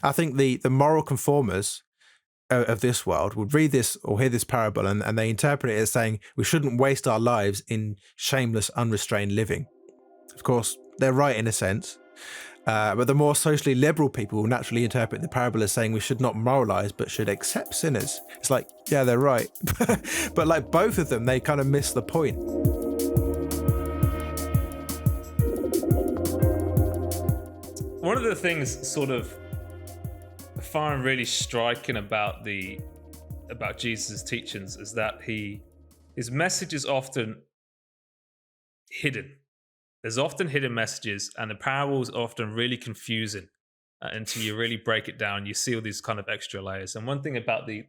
I think the moral conformers of this world would read this or hear this parable and they interpret it as saying we shouldn't waste our lives in shameless, unrestrained living. Of course, they're right in a sense. But the more socially liberal people will naturally interpret the parable as saying we should not moralize, but should accept sinners. It's like, yeah, they're right. But like both of them, they kind of miss the point. One of the things sort of I find really striking about Jesus' teachings is that his message is often hidden. There's often hidden messages, and the parables are often really confusing until you really break it down. You see all these kind of extra layers. And one thing about the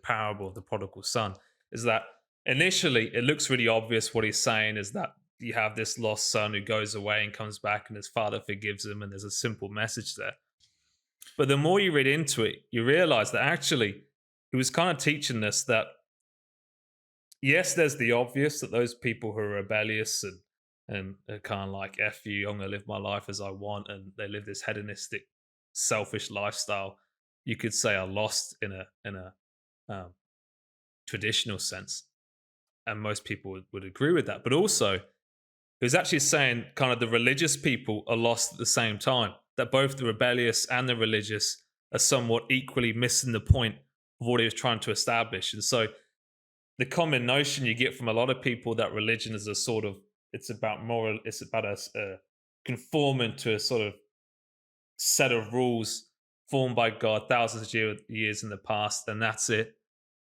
parable of the prodigal son is that initially it looks really obvious. What he's saying is that you have this lost son who goes away and comes back, and his father forgives him, and there's a simple message there. But the more you read into it, you realize that actually he was kind of teaching us that, yes, there's the obvious, that those people who are rebellious and are kind of like, F you, I'm going to live my life as I want, and they live this hedonistic, selfish lifestyle, you could say are lost in a traditional sense. And most people would agree with that. But also, it was actually saying kind of the religious people are lost at the same time, that both the rebellious and the religious are somewhat equally missing the point of what he was trying to establish. And so the common notion you get from a lot of people that religion is a sort of, it's about us conforming to a sort of set of rules formed by God thousands of years in the past, and that's it.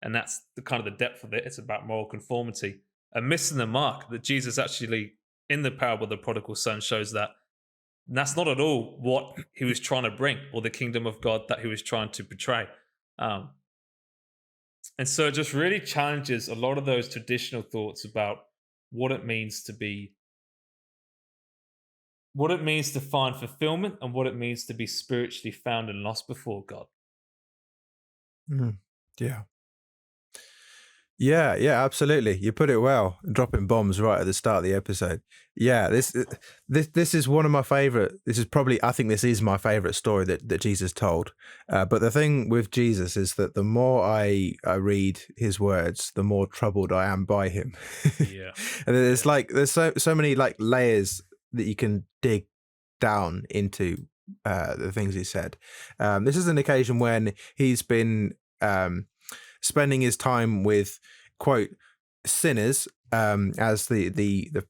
And that's the kind of the depth of it. It's about moral conformity and missing the mark that Jesus actually, in the parable of the prodigal son, shows that that's not at all what he was trying to bring, or the kingdom of God that he was trying to portray. And so it just really challenges a lot of those traditional thoughts about what it means to find fulfillment and what it means to be spiritually found and lost before God. Yeah. Yeah, absolutely. You put it well, dropping bombs right at the start of the episode. Yeah, this is one of my favorite. I think this is my favorite story that Jesus told. But the thing with Jesus is that the more I read his words, the more troubled I am by him. Yeah. And there's so many like layers that you can dig down into the things he said. This is an occasion when he's been spending his time with, quote, sinners, as the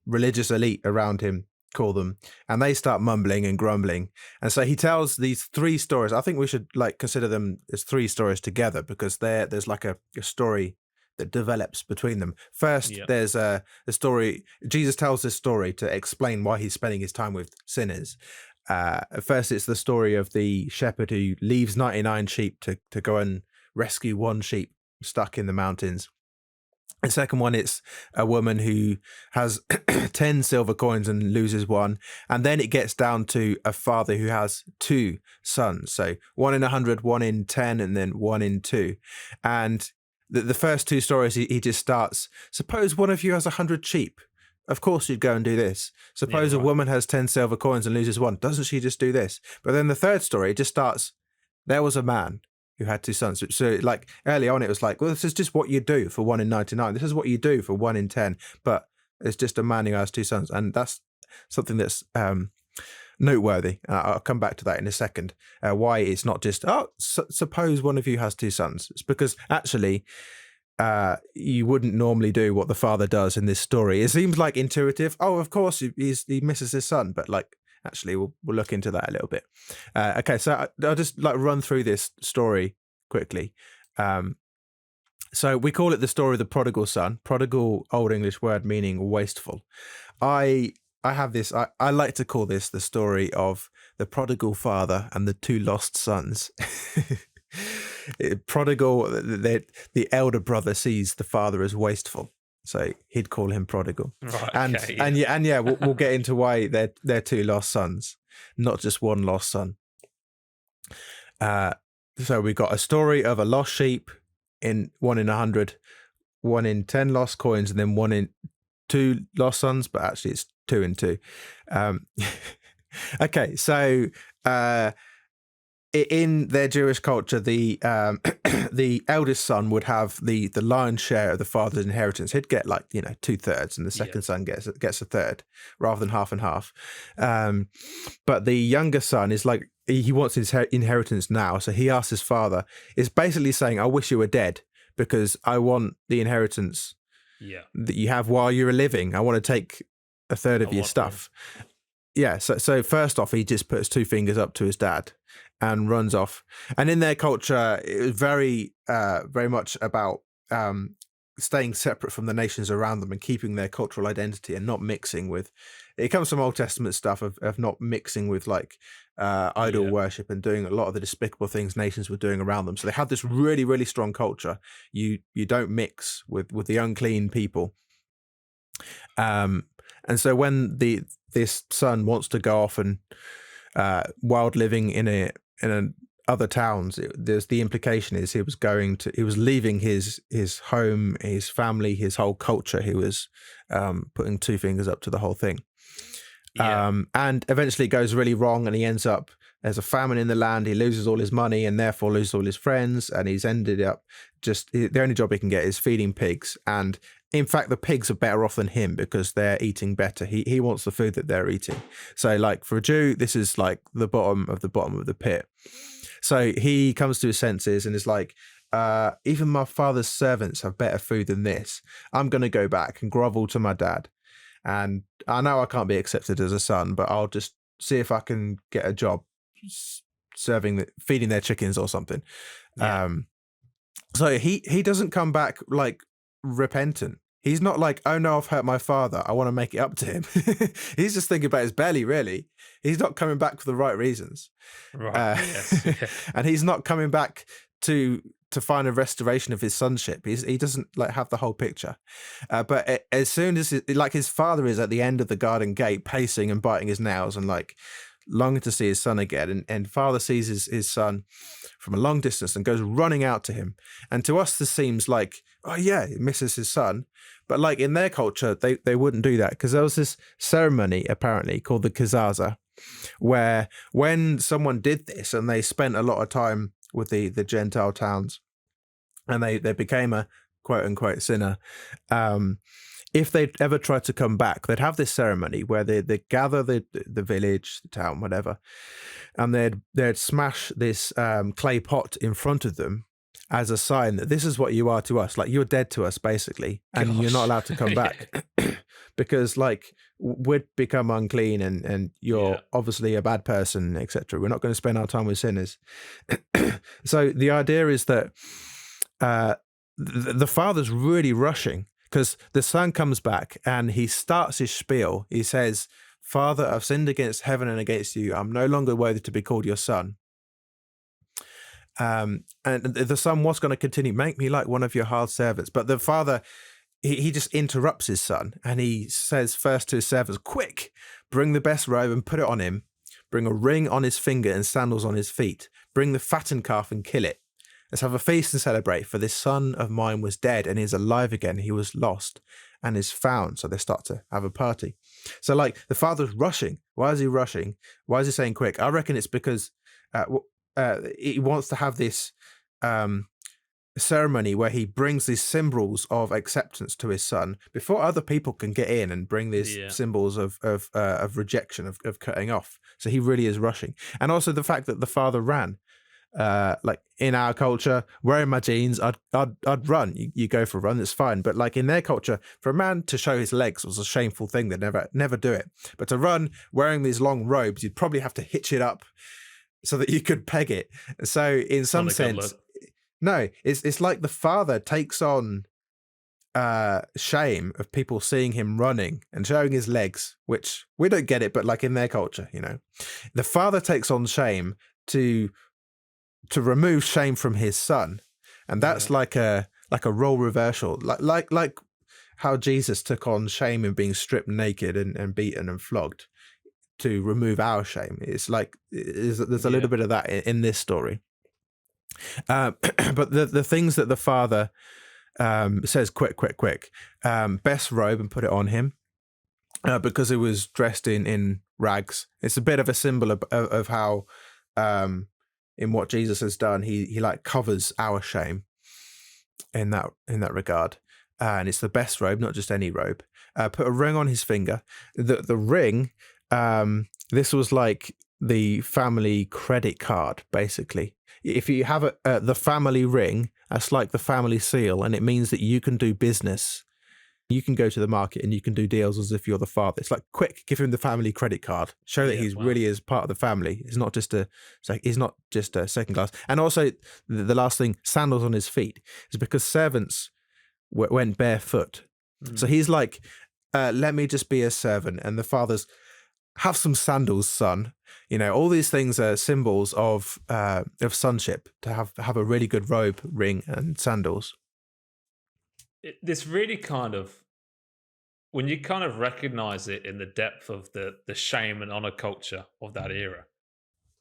religious elite around him call them, and they start mumbling and grumbling. And so he tells these three stories. I think we should like consider them as three stories together, because there's like a story that develops between them. First, there's a story. Jesus tells this story to explain why he's spending his time with sinners. First, it's the story of the shepherd who leaves 99 sheep to go and rescue one sheep stuck in the mountains. The second one, it's a woman who has 10 silver coins and loses one. And then it gets down to a father who has two sons. So 1 in 100, 1 in 10, and then 1 in 2. And the first two stories, he just starts, suppose one of you has 100 sheep. Of course you'd go and do this. Suppose a woman has 10 silver coins and loses one. Doesn't she just do this? But then the third story, it just starts, there was a man who had two sons. So like early on, it was like, well, this is just what you do for 1 in 99. This is what you do for 1 in 10. But it's just a man who has two sons. And that's something that's noteworthy. I'll come back to that in a second. Why it's not just, suppose one of you has two sons. It's because actually you wouldn't normally do what the father does in this story. It seems like intuitive. Oh, of course, he misses his son. But like, actually, we'll look into that a little bit. Okay, so I'll just like run through this story quickly. So we call it the story of the prodigal son. Prodigal, Old English word meaning wasteful. I have this. I like to call this the story of the prodigal father and the two lost sons. Prodigal, the elder brother sees the father as wasteful. So he'd call him prodigal, right, and we'll get into why they're two lost sons, not just one lost son. So we got a story of a lost sheep, in 1 in 100, 1 in 10 lost coins, and then 1 in 2 lost sons. But actually, it's 2 in 2. Okay, so in their Jewish culture, the the eldest son would have the lion's share of the father's inheritance. He'd get like 2/3, and the second son gets a third, rather than half and half. But the younger son is like, he wants his inheritance now, so he asks his father. It's basically saying, "I wish you were dead because I want the inheritance that you have while you're living. I want to take a third of your stuff." Yeah. So first off, he just puts two fingers up to his dad and runs off. And in their culture, it was very much about staying separate from the nations around them and keeping their cultural identity and not mixing with. It comes from Old Testament stuff of not mixing with like idol worship and doing a lot of the despicable things nations were doing around them. So they had this really, really strong culture. You don't mix with the unclean people. And so when this son wants to go off and wild living in other towns, there's the implication is he was leaving his home, his family, his whole culture. He was putting two fingers up to the whole thing. And eventually it goes really wrong, and he ends up, there's a famine in the land, he loses all his money and therefore loses all his friends, and he's ended up the only job he can get is feeding pigs. And in fact, the pigs are better off than him because they're eating better. He wants the food that they're eating. So like for a Jew, this is like the bottom of the pit. So he comes to his senses and is like, even my father's servants have better food than this. I'm going to go back and grovel to my dad. And I know I can't be accepted as a son, but I'll just see if I can get a job feeding their chickens or something. So he doesn't come back like repentant. He's not like, oh no, I've hurt my father, I want to make it up to him. He's just thinking about his belly, really. He's not coming back for the right reasons. And he's not coming back to find a restoration of his sonship. He doesn't like have the whole picture. But as soon as his father is at the end of the garden gate, pacing and biting his nails and like longing to see his son again, and father sees his son from a long distance and goes running out to him. And to us, this seems like, oh yeah, he misses his son. But like in their culture, they wouldn't do that, because there was this ceremony apparently called the kizaza, where when someone did this and they spent a lot of time with the Gentile towns and they became a quote unquote sinner, if they'd ever tried to come back, they'd have this ceremony where they gather the village, the town, whatever, and they'd smash this clay pot in front of them as a sign that this is what you are to us, like you're dead to us basically, and you're not allowed to come back. Because like we'd become unclean and you're obviously a bad person, etc. We're not going to spend our time with sinners. So the idea is that the father's really rushing, because the son comes back and he starts his spiel. He says, "Father, I've sinned against heaven and against you. I'm no longer worthy to be called your son." And the son was going to continue, "Make me like one of your hired servants." But the father, he just interrupts his son, and he says first to his servants, "Quick, bring the best robe and put it on him. Bring a ring on his finger and sandals on his feet. Bring the fattened calf and kill it. Let's have a feast and celebrate, for this son of mine was dead and is alive again. He was lost and is found." So they start to have a party. So like the father's rushing. Why is he rushing? Why is he saying quick? I reckon it's because he wants to have this ceremony where he brings these symbols of acceptance to his son before other people can get in and bring these symbols of rejection, of cutting off. So he really is rushing. And also the fact that the father ran. Like in our culture, wearing my jeans, I'd run. You go for a run, it's fine. But like in their culture, for a man to show his legs was a shameful thing. They'd never do it. But to run wearing these long robes, you'd probably have to hitch it up so that you could peg it. So in some sense, no, it's like the father takes on shame of people seeing him running and showing his legs, which we don't get it, but like in their culture, the father takes on shame to remove shame from his son. And that's like a role reversal, like how Jesus took on shame in being stripped naked and beaten and flogged to remove our shame. It's like there's a little bit of that in this story. But the things that the father says, quick, best robe and put it on him, because it was dressed in rags. It's a bit of a symbol of how in what Jesus has done. He like covers our shame in that regard, and it's the best robe, not just any robe. Put a ring on his finger. The ring, this was like the family credit card, basically. If you have the family ring, that's like the family seal, and it means that you can do business. You can go to the market and you can do deals as if you're the father. It's like, quick, give him the family credit card. Show that he's really is part of the family. He's not just a second class. And also, the last thing, sandals on his feet, is because servants went barefoot. So he's like, let me just be a servant. And the father's, have some sandals, son. All these things are symbols of sonship, to have a really good robe, ring, and sandals. This really kind of, when you kind of recognize it in the depth of the shame and honor culture of that era,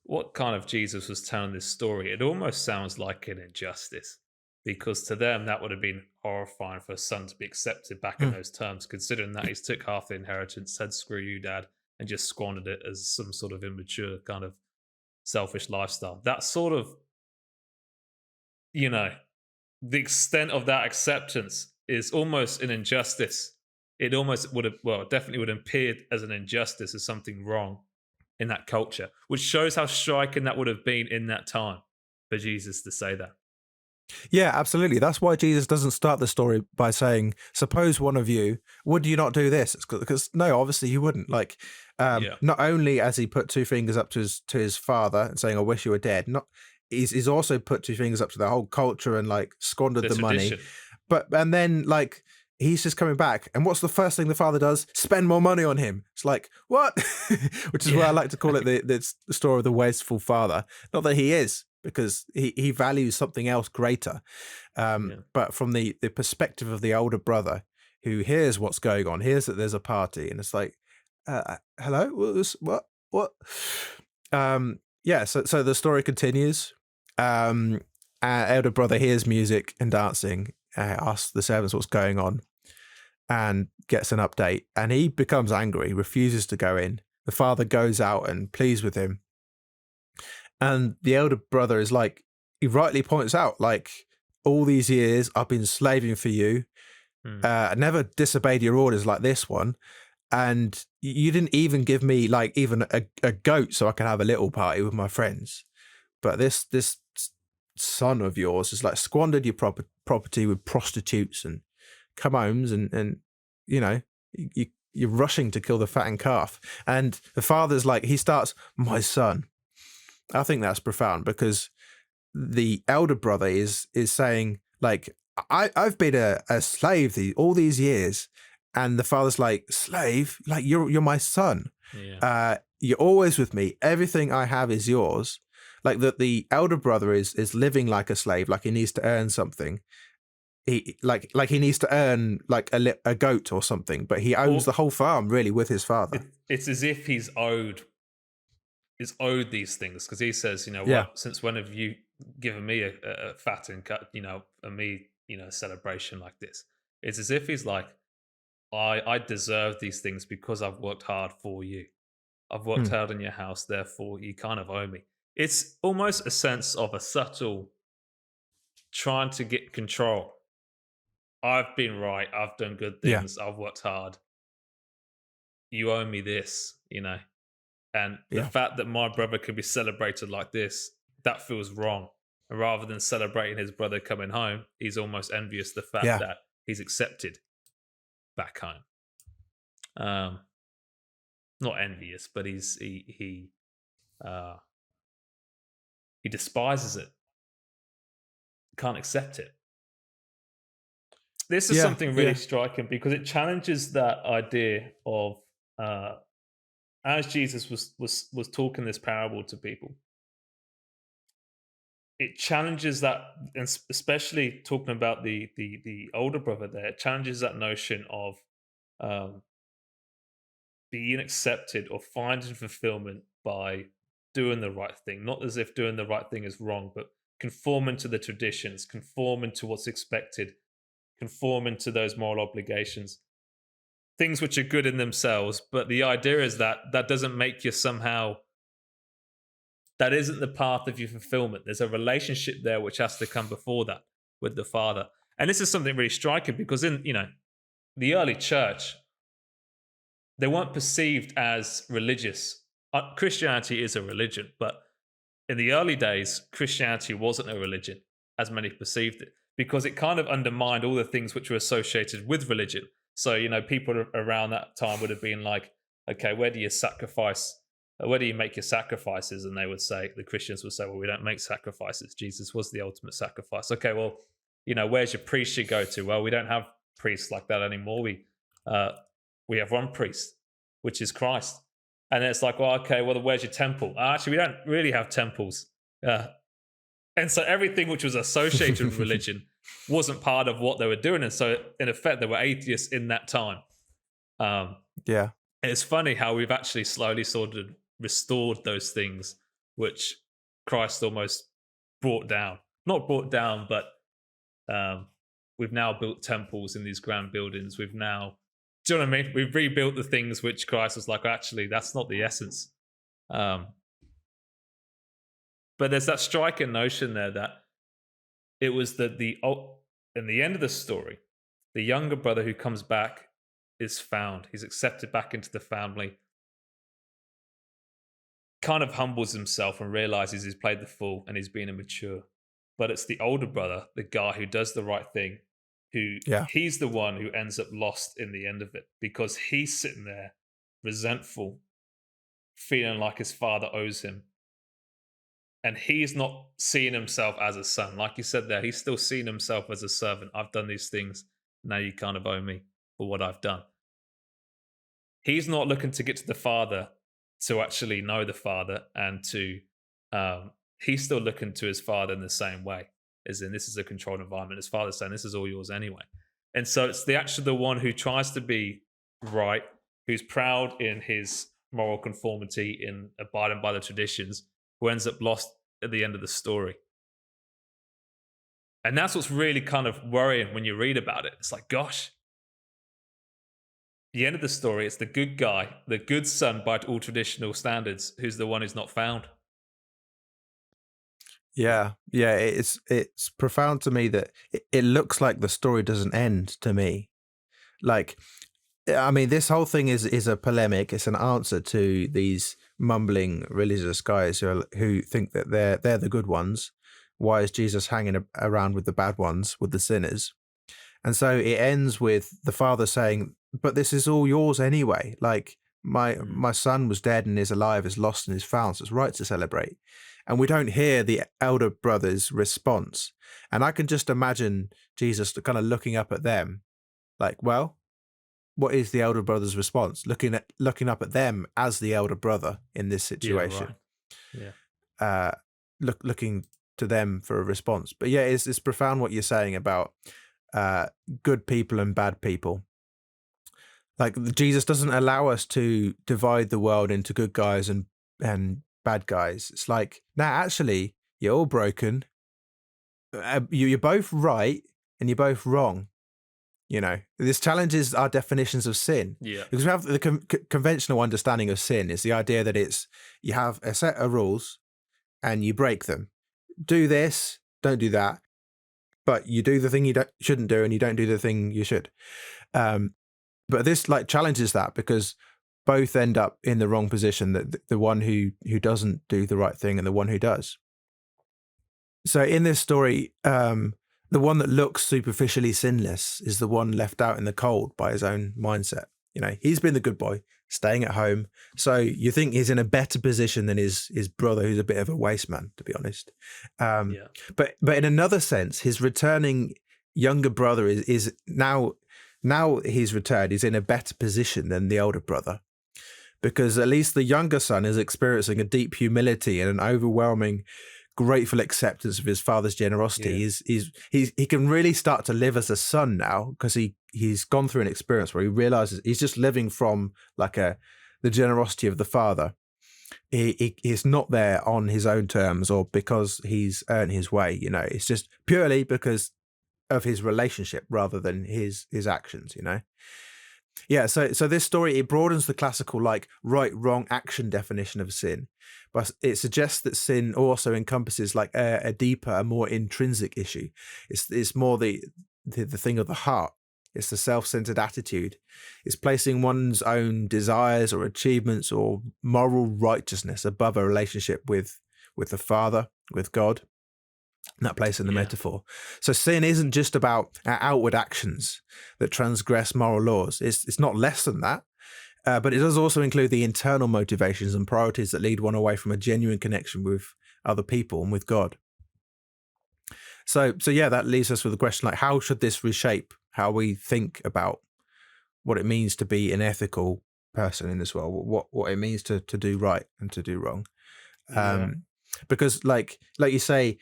what kind of Jesus was telling this story, it almost sounds like an injustice, because to them that would have been horrifying for a son to be accepted back in those terms, considering that he's took half the inheritance, said screw you dad, and just squandered it as some sort of immature kind of selfish lifestyle. That sort of, the extent of that acceptance is almost an injustice. It almost would have, definitely would appear as an injustice, as something wrong in that culture, which shows how striking that would have been in that time for Jesus to say that. Yeah, absolutely. That's why Jesus doesn't start the story by saying, suppose one of you, would you not do this? Because no, obviously you wouldn't. Like, not only has he put two fingers up to his father and saying, I wish you were dead, he's also put two fingers up to the whole culture and like squandered the money. And then like he's just coming back, and what's the first thing the father does? Spend more money on him. It's like, what? Which is why I like to call it the story of the wasteful father. Not that he is, because he values something else greater. But from the perspective of the older brother, who hears what's going on, hears that there's a party, and it's like, hello, what? So the story continues. Elder brother hears music and dancing, asks the servants what's going on, and gets an update, and he becomes angry, refuses to go in. The father goes out and pleads with him, and the elder brother is like, he rightly points out, like, all these years I've been slaving for you, I never disobeyed your orders like this one, and you didn't even give me like even a goat so I can have a little party with my friends. But this son of yours has like squandered your property with prostitutes and come homes, and you're rushing to kill the fattened calf. And the father's like, he starts, my son. I think that's profound, because the elder brother is saying, like, I've been a slave all these years, and the father's like, slave? Like, you're my son. You're always with me. Everything I have is yours. Like that, the elder brother is living like a slave, like he needs to earn something. He like he needs to earn like a goat or something, but he owns the whole farm really with his father. It's as if he's owed these things, because he says, since when have you given me a fattened cut, and me, a celebration like this? It's as if he's like, I deserve these things because I've worked hard for you. I've worked hard in your house, therefore you kind of owe me. It's almost a sense of a subtle trying to get control. I've been right. I've done good things. I've worked hard. You owe me this, And the fact that my brother can be celebrated like this, that feels wrong. And rather than celebrating his brother coming home, he's almost envious the fact that he's accepted back home. Not envious, but he despises it. Can't accept it. This is something really striking, because it challenges that idea of as Jesus was talking this parable to people. It challenges that, and especially talking about the older brother there, it challenges that notion of being accepted or finding fulfillment by doing the right thing. Not as if doing the right thing is wrong, but conforming to the traditions, conforming to what's expected, conforming to those moral obligations. Things which are good in themselves, but the idea is that that doesn't make you somehow That isn't the path of your fulfillment. There's a relationship there which has to come before that with the Father. And this is something really striking because in, the early church, they weren't perceived as religious. Christianity is a religion, but in the early days, Christianity wasn't a religion as many perceived it because it kind of undermined all the things which were associated with religion. So, people around that time would have been like, okay, where do you make your sacrifices? And the Christians would say, well, we don't make sacrifices. Jesus was the ultimate sacrifice. Okay, well, where's your priest you go to? Well, we don't have priests like that anymore. We have one priest, which is Christ. And then it's like, well, okay, well, where's your temple? Actually, we don't really have temples. And so everything which was associated with religion wasn't part of what they were doing. And so, in effect, they were atheists in that time. Yeah. And it's funny how we've actually slowly sort of restored those things which Christ almost brought down. Not brought down, but we've now built temples in these grand buildings. Do you know what I mean? We've rebuilt the things which Christ was like, actually, that's not the essence. But there's that striking notion there that it was that in the end of the story, the younger brother who comes back is found. He's accepted back into the family, kind of humbles himself and realizes he's played the fool and he's being immature. But it's the older brother, the guy who does the right thing, he's the one who ends up lost in the end of it because he's sitting there resentful, feeling like his father owes him. And he's not seeing himself as a son. Like you said there, he's still seeing himself as a servant. I've done these things. Now you kind of owe me for what I've done. He's not looking to get to the Father to actually know the Father and to... he's still looking to his Father in the same way, as in this is a controlled environment. His Father's saying this is all yours anyway. And so it's the one who tries to be right, who's proud in his moral conformity, in abiding by the traditions, who ends up lost at the end of the story. And that's what's really kind of worrying when you read about it. It's like, gosh, the end of the story, it's the good guy, the good son by all traditional standards, who's the one who's not found. Yeah, it's profound to me that it looks like the story doesn't end to me. Like, I mean, this whole thing is a polemic. It's an answer to these mumbling religious guys who think that they're the good ones. Why is Jesus hanging around with the bad ones, with the sinners? And so it ends with the Father saying, "But this is all yours anyway. Like my son was dead and is alive, is lost and is found. So it's right to celebrate." And we don't hear the elder brother's response. And I can just imagine Jesus kind of looking up at them, like, well, what is the elder brother's response? Looking up at them as the elder brother in this situation. Yeah, right. Looking to them for a response. But yeah, it's profound what you're saying about good people and bad people. Like, Jesus doesn't allow us to divide the world into good guys and bad guys. It's like, no, actually, you're all broken. You're both right and you're both wrong. This challenges our definitions of sin. Yeah. Because we have the conventional understanding of sin is the idea that you have a set of rules and you break them. Do this, don't do that. But you do the thing you shouldn't do and you don't do the thing you should. But this challenges that because both end up in the wrong position, that the one who doesn't do the right thing and the one who does. So in this story, the one that looks superficially sinless is the one left out in the cold by his own mindset. He's been the good boy, staying at home. So you think he's in a better position than his brother, who's a bit of a waste man, to be honest. But in another sense, his returning younger brother is now he's returned, he's in a better position than the older brother. Because at least the younger son is experiencing a deep humility and an overwhelming grateful acceptance of his father's generosity. Yeah. He can really start to live as a son now because he's gone through an experience where he realizes he's just living from the generosity of the father. He's not there on his own terms or because he's earned his way. It's just purely because of his relationship rather than his actions. Yeah, so this story, it broadens the classical like right wrong action definition of sin, but it suggests that sin also encompasses like a deeper, a more intrinsic issue. It's more the thing of the heart. It's the self-centered attitude. It's placing one's own desires or achievements or moral righteousness above a relationship with the Father, with God. That place in the metaphor. So sin isn't just about our outward actions that transgress moral laws. It's not less than that, but it does also include the internal motivations and priorities that lead one away from a genuine connection with other people and with God. So yeah, that leaves us with the question, like, how should this reshape how we think about what it means to be an ethical person in this world, what it means to do right and to do wrong? Because like you say,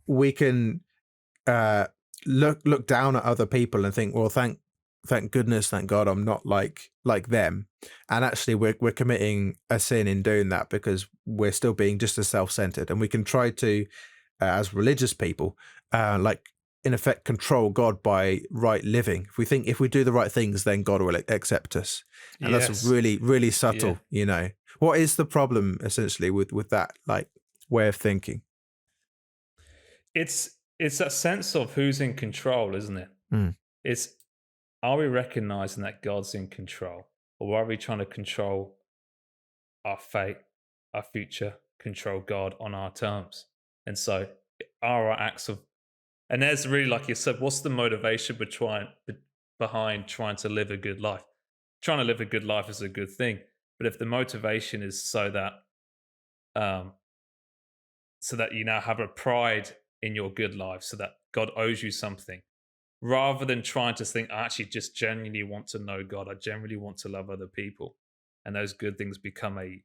we can look down at other people and think, well, thank goodness, thank God I'm not like them. And actually we're committing a sin in doing that, because we're still being just as self-centered. And we can try to, as religious people, like in effect control God by right living. If we think if we do the right things, then God will accept us. And that's really, really subtle, you know. What is the problem essentially with that like way of thinking? It's that sense of who's in control, isn't it? It's, are we recognizing that God's in control, or are we trying to control our fate, our future, control God on our terms? And so are our acts of, and there's really, like you said, what's the motivation behind trying to live a good life? Trying to live a good life is a good thing, but if the motivation is so that you now have a pride in your good life, so that God owes you something, rather than trying to think, I actually just genuinely want to know God, I genuinely want to love other people, and those good things become a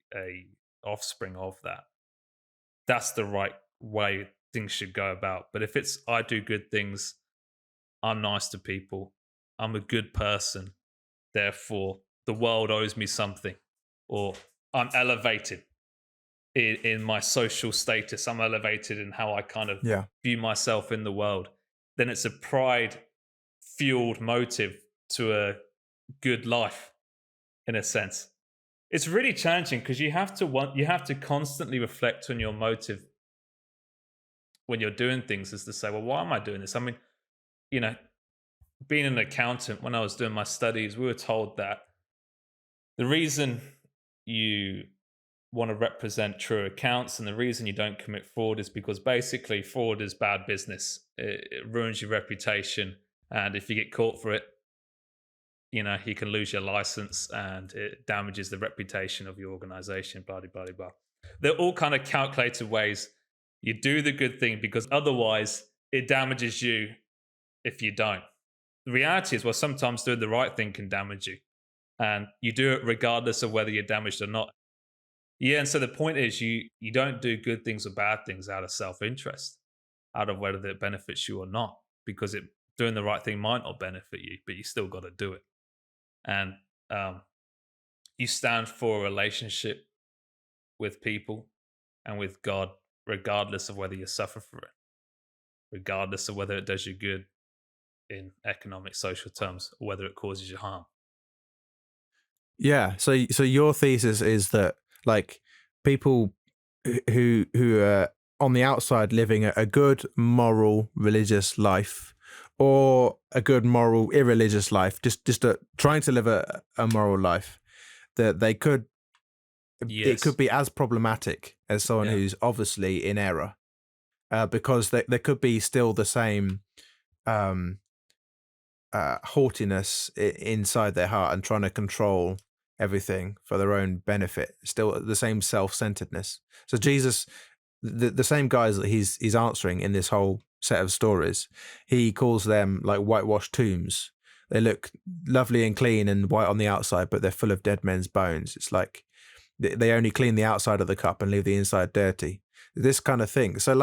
offspring of that. That's the right way things should go about. But if it's, I do good things, I'm nice to people, I'm a good person, therefore the world owes me something, or I'm elevated in my social status, I'm elevated in how I kind of view myself in the world, then it's a pride fueled motive to a good life, in a sense. It's really challenging, because you have to constantly reflect on your motive when you're doing things, is to say, well, why am I doing this? I mean, you know, being an accountant, when I was doing my studies, we were told that the reason you want to represent true accounts and the reason you don't commit fraud is because basically fraud is bad business. It ruins your reputation, and if you get caught for it, you know, you can lose your license and it damages the reputation of your organization, blah, blah, blah, blah. They're all kind of calculated ways. You do the good thing because otherwise it damages you if you don't. The reality is, well, sometimes doing the right thing can damage you, and you do it regardless of whether you're damaged or not. Yeah, and so the point is, you don't do good things or bad things out of self-interest, out of whether it benefits you or not, because doing the right thing might not benefit you, but you still got to do it. And you stand for a relationship with people and with God, regardless of whether you suffer for it, regardless of whether it does you good in economic, social terms, or whether it causes you harm. Yeah. So your thesis is that, like, people who are on the outside living a good moral religious life, or a good moral irreligious life, just trying to live a moral life, that they could it could be as problematic as someone who's obviously in error, because there could be still the same haughtiness inside their heart and trying to control everything for their own benefit, still the same self-centeredness. So Jesus, the same guys that he's answering in this whole set of stories, he calls them like whitewashed tombs. They look lovely and clean and white on the outside, but they're full of dead men's bones. It's like they only clean the outside of the cup and leave the inside dirty. This kind of thing. So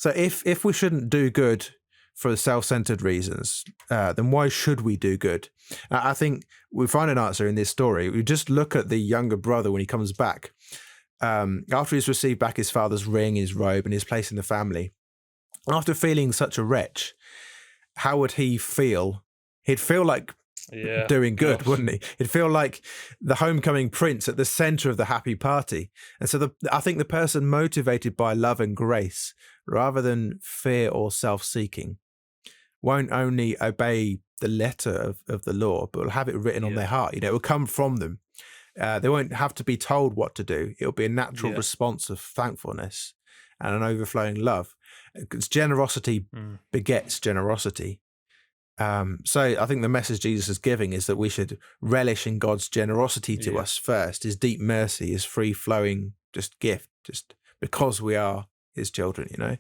if we shouldn't do good for self-centered reasons, then why should we do good? I think we find an answer in this story. We just look at the younger brother when he comes back. After he's received back his father's ring, his robe, and his place in the family, after feeling such a wretch, how would he feel? He'd feel like Yeah. doing good, Gosh. wouldn't he? It'd feel like the homecoming prince at the center of the happy party. And so I think the person motivated by love and grace rather than fear or self-seeking won't only obey the letter of the law, but will have it written on Yeah. their heart. It will come from them. They won't have to be told what to do. It'll be a natural Yeah. response of thankfulness and an overflowing love. Because generosity begets generosity. So I think the message Jesus is giving is that we should relish in God's generosity to us first, his deep mercy, his free-flowing just gift, just because we are his children,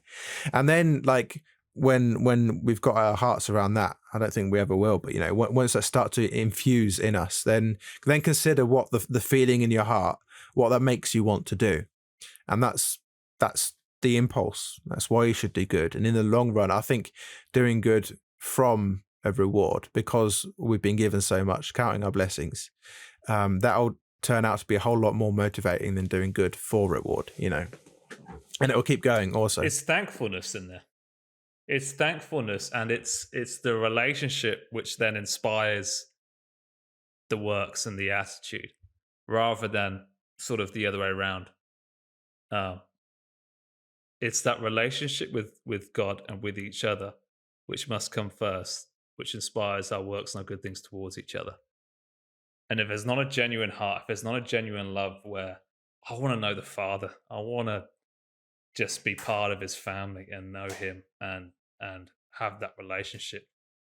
And then when we've got our hearts around that, I don't think we ever will, but once that starts to infuse in us, then consider what the feeling in your heart, what that makes you want to do. And that's the impulse. That's why you should do good. And in the long run, I think doing good from a reward, because we've been given so much, counting our blessings, that'll turn out to be a whole lot more motivating than doing good for reward, and it will keep going also. It's thankfulness in there. It's thankfulness, and it's the relationship which then inspires the works and the attitude, rather than sort of the other way around. It's that relationship with God and with each other which must come first, which inspires our works and our good things towards each other. And if there's not a genuine heart, if there's not a genuine love where I want to know the Father, I want to just be part of his family and know him and have that relationship.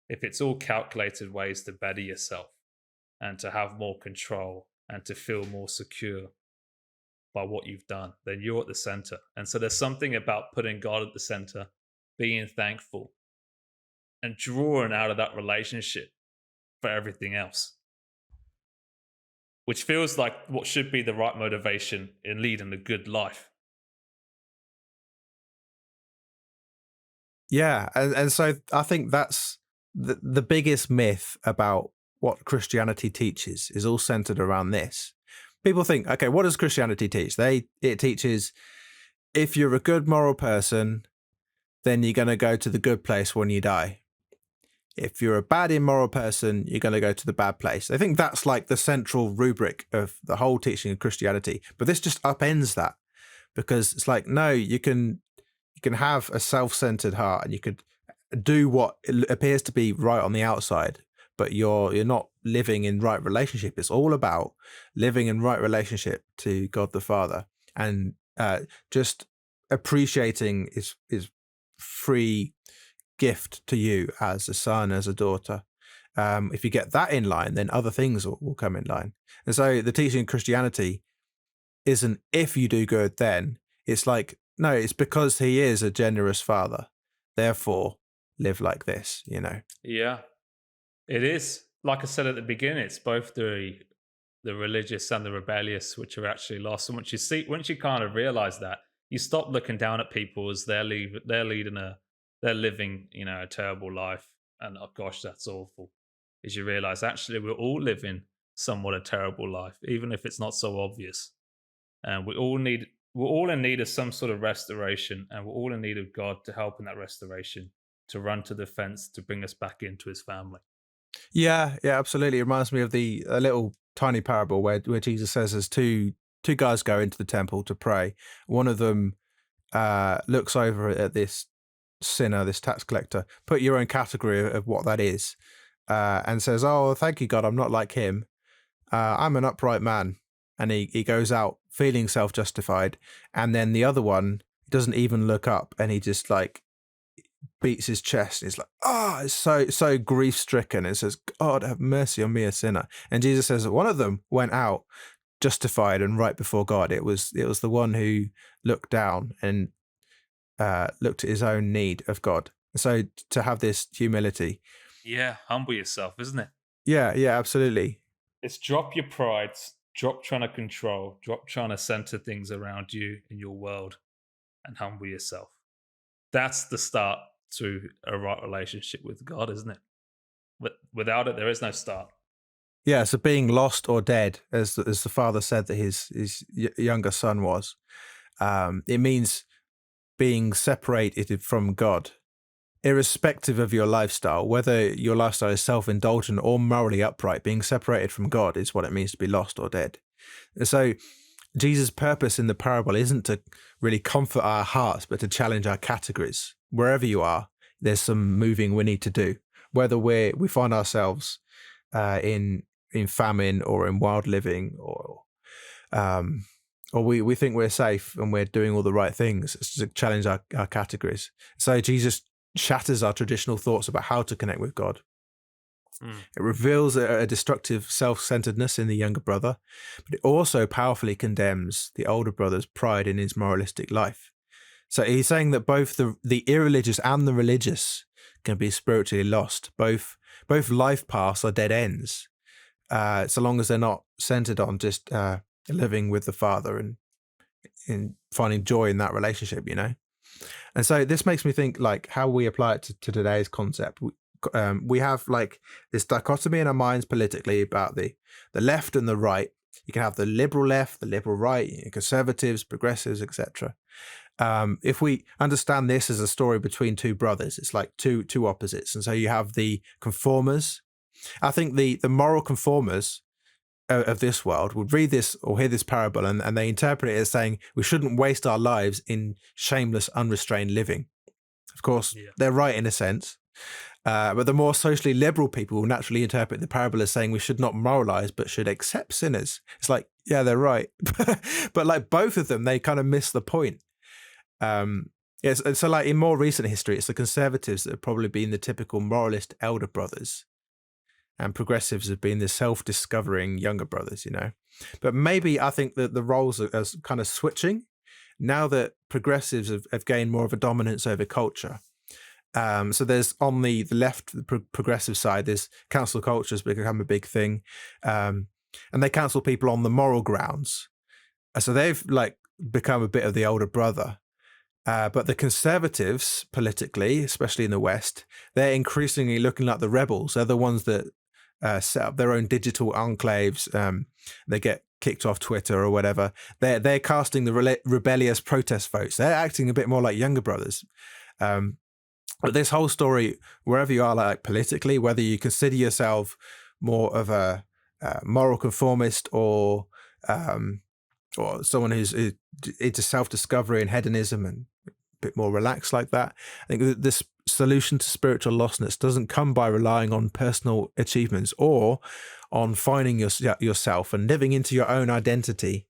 If it's all calculated ways to better yourself and to have more control and to feel more secure by what you've done, then you're at the center. And so there's something about putting God at the center, being thankful, and drawing out of that relationship for everything else, which feels like what should be the right motivation in leading a good life. Yeah, and so I think that's the biggest myth about what Christianity teaches is all centered around this. People think, okay, what does Christianity teach? It teaches if you're a good moral person, then you're going to go to the good place when you die. If you're a bad immoral person, you're going to go to the bad place. I think that's like the central rubric of the whole teaching of Christianity. But this just upends that, because it's like, no, you can have a self-centered heart and you could do what appears to be right on the outside, but you're not living in right relationship. It's all about living in right relationship to God the Father, and just appreciating his free gift to you as a son, as a daughter. If you get that in line, then other things will come in line. And so the teaching of Christianity isn't if you do good, then it's like, no, it's because he is a generous father. Therefore, live like this, Yeah, it is. Like I said at the beginning, it's both the religious and the rebellious, which are actually lost. And once you kind of realize that, you stop looking down at people as they're living, a terrible life, and oh gosh, that's awful. As you realize, actually, we're all living somewhat a terrible life, even if it's not so obvious. And we're all in need of some sort of restoration, and we're all in need of God to help in that restoration, to run to the fence, to bring us back into his family. Yeah, absolutely. It reminds me of a little tiny parable where Jesus says there's two guys go into the temple to pray. One of them looks over at this sinner, this tax collector, put your own category of what that is, and says, "Oh, thank you, God, I'm not like him. I'm an upright man." And he goes out feeling self-justified. And then the other one doesn't even look up, and he just like beats his chest. He's like, it's so grief-stricken. And says, "God, have mercy on me, a sinner." And Jesus says that one of them went out justified and right before God. It was the one who looked down and looked at his own need of God. So to have this humility. Yeah, humble yourself, isn't it? Yeah, absolutely. It's drop your pride, drop trying to control, drop trying to center things around you in your world, and humble yourself. That's the start to a right relationship with God, isn't it? But without it, there is no start. Yeah, so being lost or dead, as the father said that his younger son was, it means being separated from God. irrespective of your lifestyle, whether your lifestyle is self-indulgent or morally upright, being separated from God is what it means to be lost or dead. So Jesus' purpose in the parable isn't to really comfort our hearts, but to challenge our categories. Wherever you are, there's some moving we need to do. Whether we find ourselves in famine or in wild living, or we think we're safe and we're doing all the right things, it's to challenge our categories. So Jesus shatters our traditional thoughts about how to connect with God. It reveals a destructive self-centeredness in the younger brother, but it also powerfully condemns the older brother's pride in his moralistic life. So he's saying that both the irreligious and the religious can be spiritually lost. Both life paths are dead ends, so long as they're not centered on just living with the Father and in finding joy in that relationship, And so this makes me think like how we apply it to today's concept. We have like this dichotomy in our minds politically about the left and the right. You can have the liberal left, the liberal right, conservatives, progressives, etc. If we understand this as a story between two brothers, it's like two opposites. And so you have the conformers. I think the moral conformers of this world would read this or hear this parable and they interpret it as saying we shouldn't waste our lives in shameless, unrestrained living. Of course, they're right in a sense. But the more socially liberal people will naturally interpret the parable as saying we should not moralize, but should accept sinners. It's like, yeah, they're right. But like both of them, they kind of miss the point. So like in more recent history, it's the conservatives that have probably been the typical moralist elder brothers, and progressives have been the self-discovering younger brothers, But maybe I think that the roles are kind of switching now that progressives have gained more of a dominance over culture. So there's on the left, the progressive side, there's cancel culture has become a big thing. And they cancel people on the moral grounds. So they've like become a bit of the older brother. But the conservatives politically, especially in the West, they're increasingly looking like the rebels. They're the ones that set up their own digital enclaves. They get kicked off Twitter or whatever. They're casting the rebellious protest votes. They're acting a bit more like younger brothers. But this whole story, wherever you are, like politically, whether you consider yourself more of a moral conformist or someone who's into self-discovery and hedonism and a bit more relaxed like that, I think that this solution to spiritual lostness doesn't come by relying on personal achievements or on finding yourself and living into your own identity,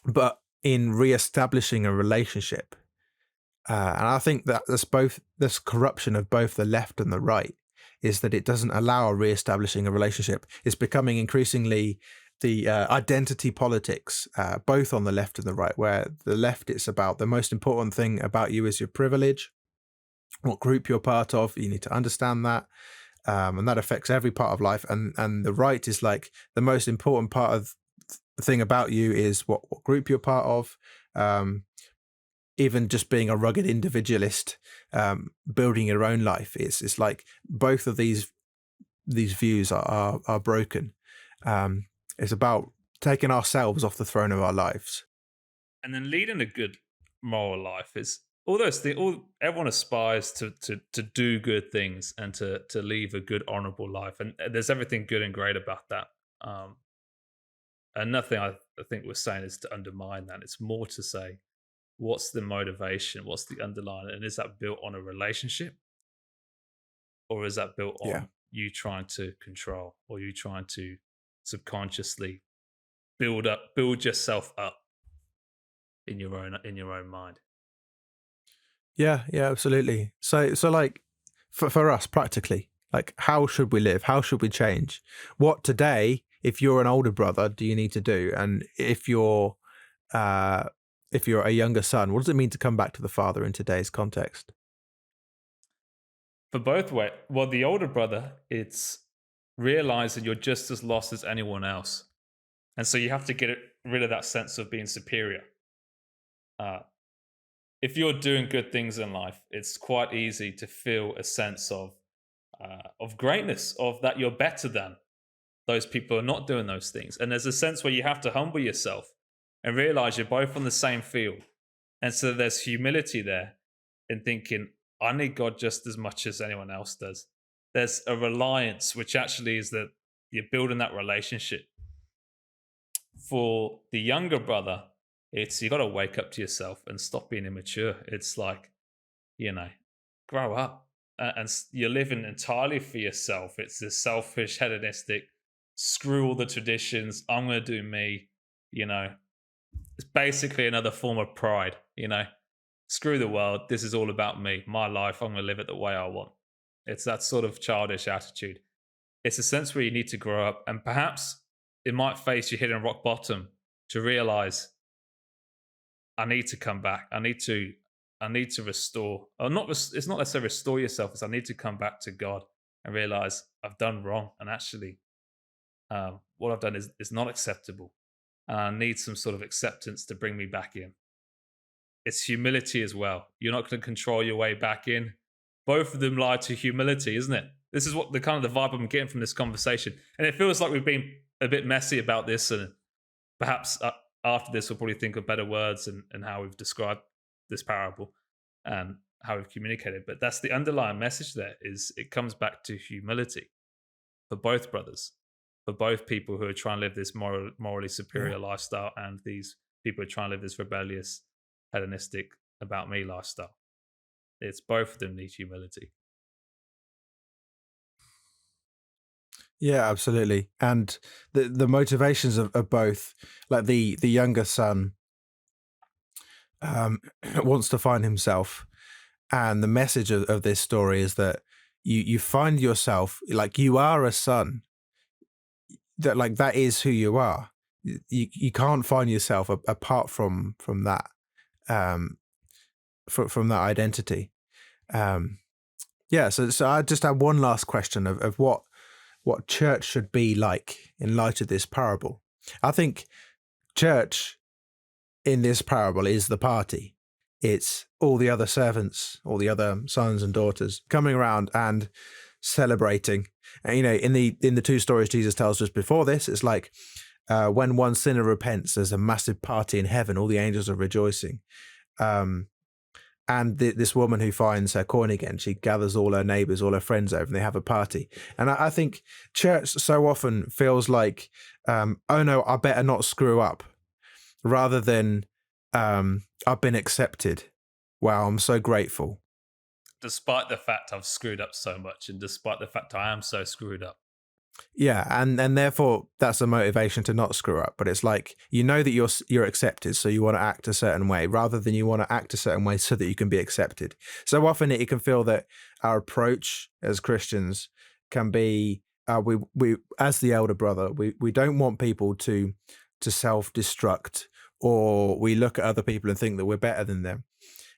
but in re-establishing a relationship. And I think that this corruption of both the left and the right is that it doesn't allow re-establishing a relationship. It's becoming increasingly the identity politics, both on the left and the right, where the left, it's about the most important thing about you is your privilege, what group you're part of. You need to understand that. And that affects every part of life. And the right is like the most important part of the thing about you is what group you're part of. Even just being a rugged individualist, building your own life, it's like both of these views are broken. It's about taking ourselves off the throne of our lives, and then leading a good moral life is all those things. Everyone aspires to do good things and to live a good, honorable life, and there's everything good and great about that. And nothing I think we're saying is to undermine that. It's more to say, what's the motivation? What's the underlying? And is that built on a relationship? Or is that built on you trying to control, or you trying to subconsciously build yourself up in your own mind? Yeah, absolutely. So like for us practically, like how should we live? How should we change? What today, if you're an older brother, do you need to do? And if you're a younger son, what does it mean to come back to the Father in today's context? For both way, well, the older brother, it's realizing you're just as lost as anyone else, and so you have to get rid of that sense of being superior. If you're doing good things in life, it's quite easy to feel a sense of greatness, of that you're better than those people who are not doing those things, and there's a sense where you have to humble yourself and realize you're both on the same field, and so there's humility there. in thinking, I need God just as much as anyone else does. There's a reliance, which actually is that you're building that relationship. For the younger brother, it's you got to wake up to yourself and stop being immature. It's like, you know, grow up, and you're living entirely for yourself. It's this selfish, hedonistic, screw all the traditions. I'm going to do me. You know, it's basically another form of pride. You know, screw the world. This is all about me, my life. I'm going to live it the way I want. It's that sort of childish attitude. It's a sense where you need to grow up, and perhaps it might face you hitting rock bottom to realize I need to come back. I need to restore, or not. It's not necessarily restore yourself. It's I need to come back to God and realize I've done wrong, and actually, what I've done is not acceptable, and I need some sort of acceptance to bring me back in. It's humility as well. You're not going to control your way back in. Both of them lie to humility, isn't it? This is what the kind of the vibe I'm getting from this conversation, and it feels like we've been a bit messy about this, and perhaps after this we'll probably think of better words and how we've described this parable and how we've communicated. But that's the underlying message. There is it comes back to humility for both brothers, for both people who are trying to live this morally superior lifestyle, and these people who are trying to live this rebellious, hedonistic, about me lifestyle. It's both of them need humility. Yeah, absolutely. And the motivations of both, like the younger son wants to find himself, and the message of this story is that you find yourself, like you are a son, that like that is who you are. You can't find yourself apart from that, from that identity. So I just have one last question of what church should be like in light of this parable. I think church in this parable is the party. It's all the other servants, all the other sons and daughters coming around and celebrating. And, you know, in the two stories Jesus tells just before this, it's like when one sinner repents, there's a massive party in heaven. All the angels are rejoicing. And this woman who finds her coin again, she gathers all her neighbors, all her friends over, and they have a party. And I think church so often feels like, oh no, I better not screw up, rather than I've been accepted. Wow, I'm so grateful. Despite the fact I've screwed up so much, and despite the fact I am so screwed up. Yeah, and therefore that's a motivation to not screw up. But it's like, you know that you're accepted, so you want to act a certain way, rather than you want to act a certain way so that you can be accepted. So often it can feel that our approach as Christians can be, we as the elder brother, we don't want people to self-destruct, or we look at other people and think that we're better than them,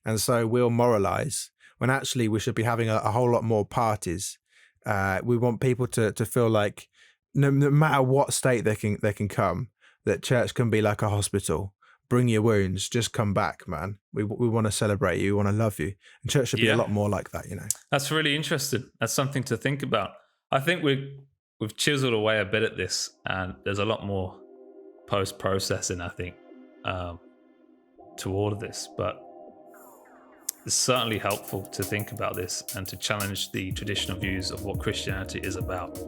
and so we'll moralize when actually we should be having a whole lot more parties. We want people to feel like no matter what state they can come, that church can be like a hospital. Bring your wounds, just come back, man. We want to celebrate you, we want to love you. And church should be a lot more like that, you know. That's really interesting. That's something to think about. I think we've chiseled away a bit at this, and there's a lot more post-processing, I think, to all of this. But it's certainly helpful to think about this and to challenge the traditional views of what Christianity is about.